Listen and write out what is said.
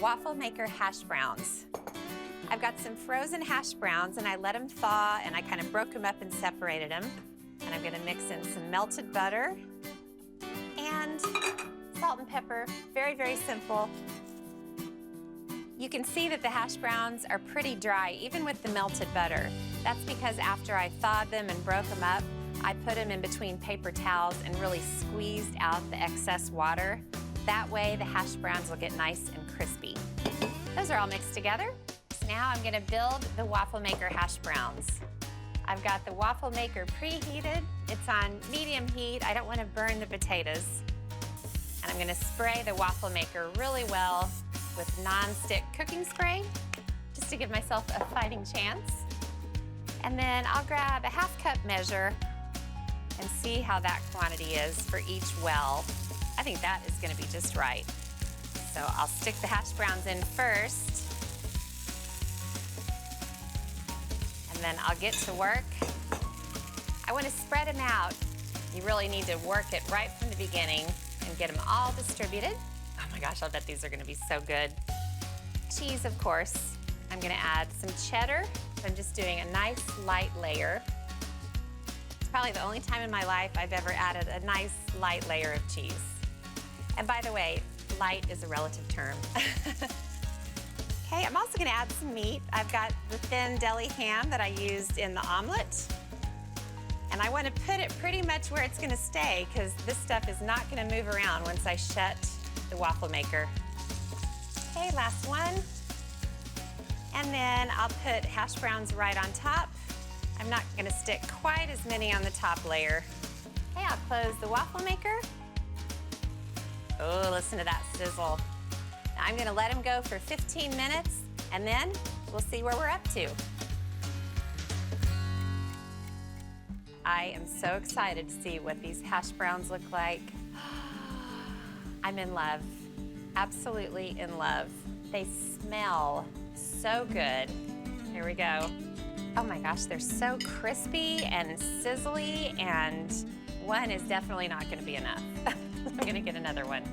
Wafflemaker hash browns. I've got some frozen hash browns and I let them thaw and I kind of broke them up and separated them. And I'm gonna mix in some melted butter and salt and pepper. Very, very simple. You can see that the hash browns are pretty dry, even with the melted butter. That's because after I thawed them and broke them up, I put them in between paper towels and really squeezed out the excess water. That way the hash browns will get nice and crispy. Those are all mixed together. So now I'm gonna build the Wafflemaker hash browns. I've got the Wafflemaker preheated. It's on medium heat. I don't wanna burn the potatoes. And I'm gonna spray the Wafflemaker really well with non-stick cooking spray, just to give myself a fighting chance. And then I'll grab a 1/2 cup measure and see how that quantity is for each well. I think that is gonna be just right. So I'll stick the hash browns in first. And then I'll get to work. I wanna spread them out. You really need to work it right from the beginning and get them all distributed. Oh my gosh, I'll bet these are gonna be so good. Cheese, of course. I'm gonna add some cheddar. I'm just doing a nice light layer. It's probably the only time in my life I've ever added a nice light layer of cheese. And by the way, light is a relative term. Okay, I'm also gonna add some meat. I've got the thin deli ham that I used in the omelet. And I wanna put it pretty much where it's gonna stay because this stuff is not gonna move around once I shut the Wafflemaker. Okay, last one. And then I'll put hash browns right on top. I'm not gonna stick quite as many on the top layer. Okay, I'll close the Wafflemaker. Oh, listen to that sizzle. Now I'm gonna let them go for 15 minutes and then we'll see where we're up to. I am so excited to see what these hash browns look like. I'm in love, absolutely in love. They smell so good. Here we go. Oh my gosh, they're so crispy and sizzly, and one is definitely not gonna be enough. I'm gonna get another one.